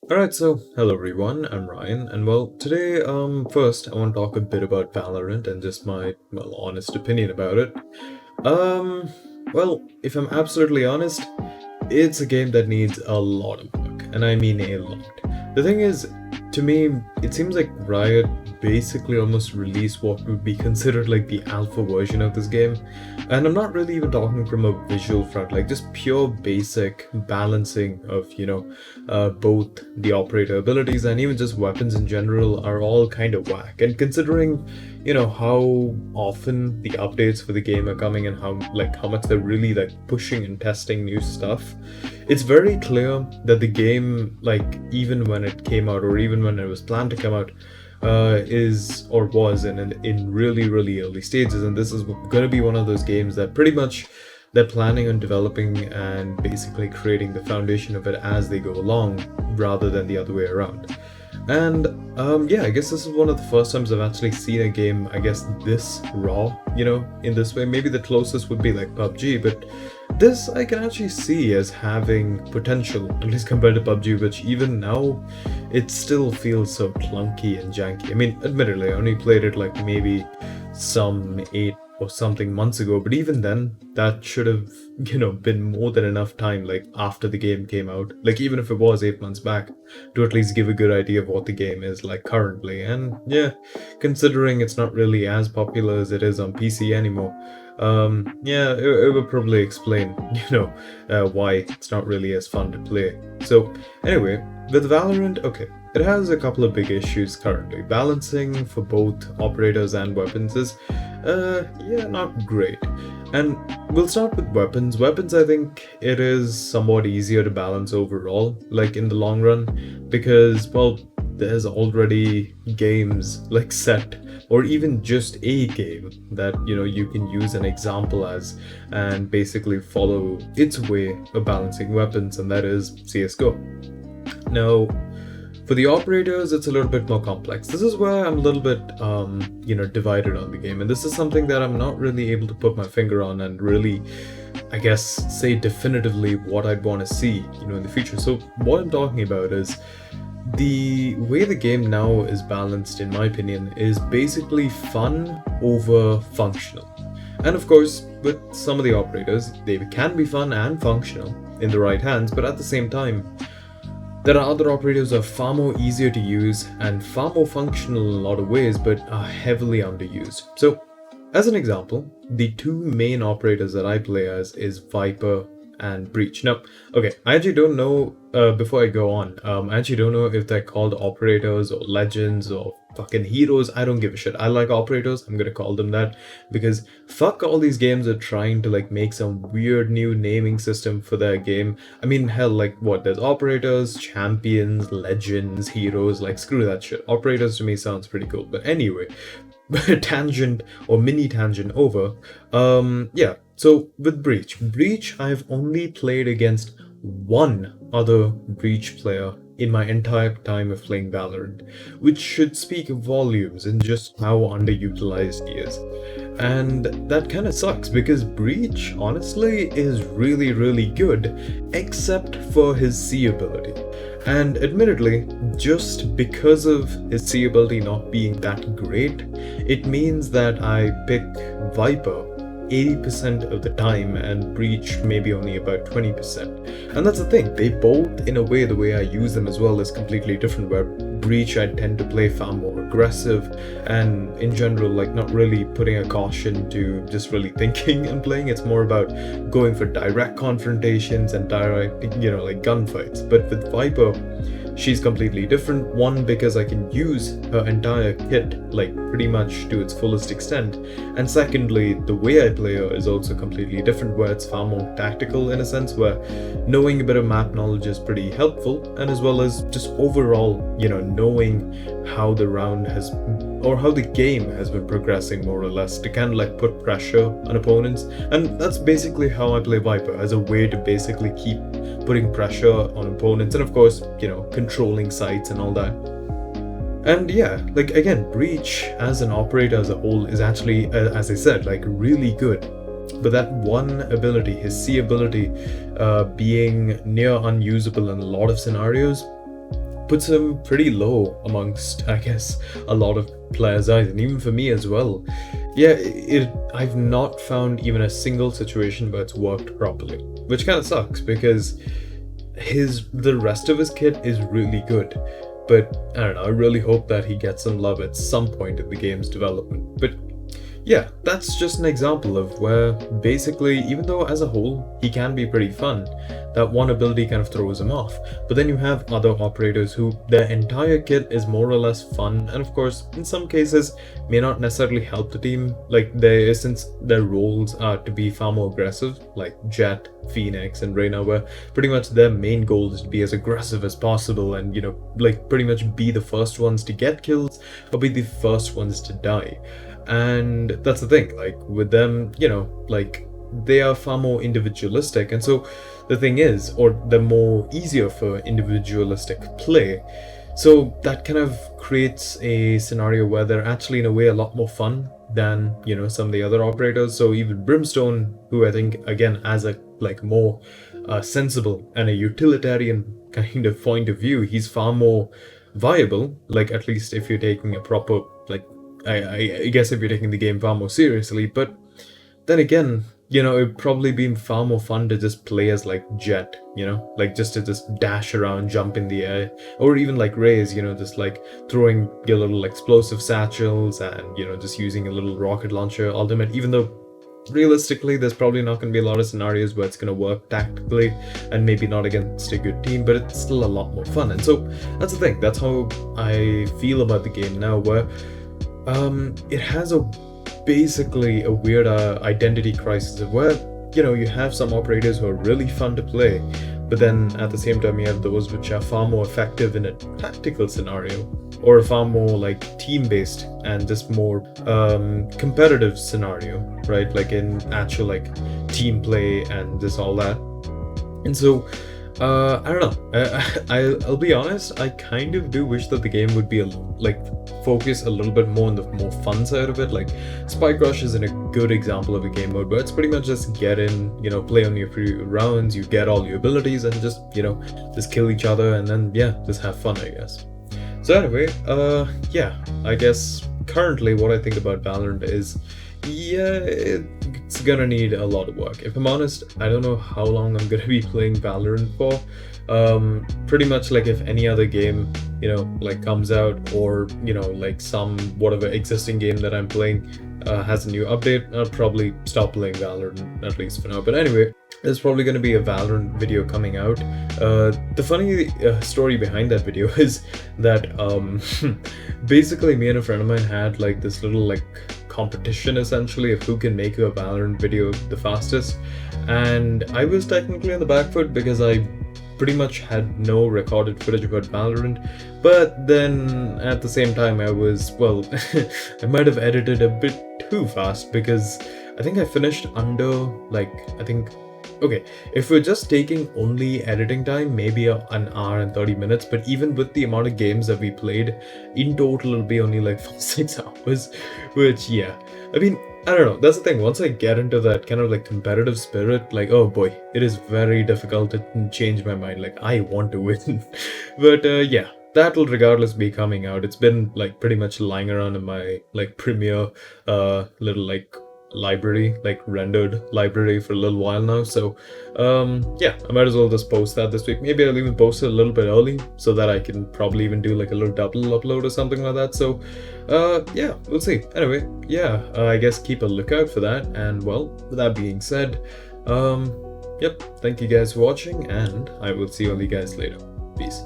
Alright, so hello everyone, I'm Ryan, and today, first I want to talk a bit about Valorant and just my, honest opinion about it. Um, if I'm absolutely honest, it's a game that needs a lot of work, and I mean a lot. The thing is, to me, it seems like Riot basically almost released what would be considered like the alpha version of this game. And I'm not really even talking from a visual front, like just pure basic balancing of, both the operator abilities and even just weapons in general are all kind of whack. And considering, how often the updates for the game are coming and how much they're really like pushing and testing new stuff, it's very clear that the game, like even when it came out or even when it was planned to come out, is or was in really really early stages, and this is going to be one of those games that pretty much they're planning on developing and basically creating the foundation of it as they go along rather than the other way around. And yeah, I guess this is one of the first times I've actually seen a game, I guess, this raw, in this way. Maybe the closest would be like PUBG, but this I can actually see as having potential, at least compared to PUBG, which even now it still feels so clunky and janky. I mean, admittedly, I only played it like maybe some 8 or something months ago, but even then, that should have, been more than enough time, like after the game came out, like even if it was 8 months back, to at least give a good idea of what the game is like currently. And yeah, considering it's not really as popular as it is on PC anymore, yeah, it would probably explain, why it's not really as fun to play. So, anyway, with Valorant, okay, it has a couple of big issues currently. Balancing for both operators and weapons is, yeah, not great. And we'll start with weapons. Weapons, I think it is somewhat easier to balance overall, like in the long run, because, there's already games like set or even just a game that you can use an example as and basically follow its way of balancing weapons, and that is CS:GO. Now, for the operators, it's a little bit more complex. This is where I'm a little bit, divided on the game, and this is something that I'm not really able to put my finger on and really, I guess, say definitively what I'd want to see, in the future. So what I'm talking about is the way the game now is balanced, in my opinion, is basically fun over functional. And of course, with some of the operators, they can be fun and functional in the right hands, but at the same time, there are other operators that are far more easier to use and far more functional in a lot of ways, but are heavily underused. So, as an example, the two main operators that I play as is Viper and Breach. Now, okay, I actually don't know, before I go on, I actually don't know if they're called operators or legends or fucking heroes. I don't give a shit. I like operators, I'm gonna call them that, because fuck all these games are trying to like make some weird new naming system for their game. I mean, hell, like what, there's operators, champions, legends, heroes, like screw that shit. Operators to me sounds pretty cool, but anyway, tangent or mini tangent over. Yeah, so with Breach, I've only played against one other Breach player in my entire time of playing Valorant, which should speak volumes in just how underutilized he is. And that kind of sucks because Breach, honestly, is really, really good, except for his C ability. And admittedly, just because of his C ability not being that great, it means that I pick Viper 80% of the time and Breach maybe only about 20%. And that's the thing, they both, in a way, the way I use them as well is completely different, where Breach I tend to play far more aggressive and in general like not really putting a caution to just really thinking and playing. It's more about going for direct confrontations and direct, like gunfights. But with Viper, she's completely different. One, because I can use her entire kit like pretty much to its fullest extent, and secondly, the way I play her is also completely different, where it's far more tactical in a sense, where knowing a bit of map knowledge is pretty helpful, and as well as just overall, knowing how the round has or how the game has been progressing more or less to kind of like put pressure on opponents. And that's basically how I play Viper, as a way to basically keep putting pressure on opponents and of course, controlling sites and all that. And yeah, like again, Breach as an operator as a whole is actually, as I said, like really good. But that one ability, his C ability, being near unusable in a lot of scenarios, puts him pretty low amongst, I guess, a lot of players' eyes, and even for me as well. Yeah, I've not found even a single situation where it's worked properly, which kind of sucks because the rest of his kit is really good. But I don't know, I really hope that he gets some love at some point in the game's development. But yeah, that's just an example of where basically, even though as a whole he can be pretty fun, that one ability kind of throws him off. But then you have other operators who their entire kit is more or less fun, and of course, in some cases, may not necessarily help the team. Like since their roles are to be far more aggressive, like Jet, Phoenix, and Reyna, where pretty much their main goal is to be as aggressive as possible, and like pretty much be the first ones to get kills or be the first ones to die. And that's the thing, like with them, like they are far more individualistic, and so the thing is, or they're more easier for individualistic play, so that kind of creates a scenario where they're actually in a way a lot more fun than some of the other operators. So even Brimstone, who I think again as a like more sensible and a utilitarian kind of point of view, he's far more viable, like at least if you're taking a proper like I guess if you're taking the game far more seriously. But then again, it'd probably be far more fun to just play as like Jet, like just to just dash around, jump in the air, or even like Raze, just like throwing your little explosive satchels and just using a little rocket launcher ultimate, even though realistically there's probably not going to be a lot of scenarios where it's going to work tactically and maybe not against a good team, but it's still a lot more fun. And so that's the thing, that's how I feel about the game now, where it has basically a weird identity crisis of where you have some operators who are really fun to play, but then at the same time you have those which are far more effective in a tactical scenario, or a far more like team-based and just more competitive scenario, right? Like in actual like team play and just all that. And so I don't know. I'll be honest. I kind of do wish that the game would be focus a little bit more on the more fun side of it. Like Spike Rush is a good example of a game mode where it's pretty much just get in, play on your few rounds, you get all your abilities, and just just kill each other, and then just have fun, I guess. So anyway, I guess currently what I think about Valorant is, it's gonna need a lot of work. If I'm honest, I don't know how long I'm gonna be playing Valorant for. Pretty much like if any other game, like comes out, or like some whatever existing game that I'm playing has a new update, I'll probably stop playing Valorant, at least for now. But anyway, there's probably going to be a Valorant video coming out. The funny story behind that video is that basically me and a friend of mine had like this little like competition essentially of who can make a Valorant video the fastest, and I was technically on the back foot because I pretty much had no recorded footage about Valorant, but then at the same time I was, well, I might have edited a bit too fast, because I think I finished under okay, if we're just taking only editing time, maybe an hour and 30 minutes, but even with the amount of games that we played, in total it'll be only like 6 hours, which I mean, I don't know, that's the thing, once I get into that kind of like competitive spirit, like, oh boy, it is very difficult to change my mind, like, I want to win. But that'll regardless be coming out. It's been like pretty much lying around in my like Premiere little like library, like rendered library, for a little while now. So I might as well just post that this week. Maybe I'll even post it a little bit early so that I can probably even do like a little double upload or something like that. So we'll see. Anyway, I guess keep a lookout for that. And well, with that being said, thank you guys for watching, and I will see all you guys later. Peace.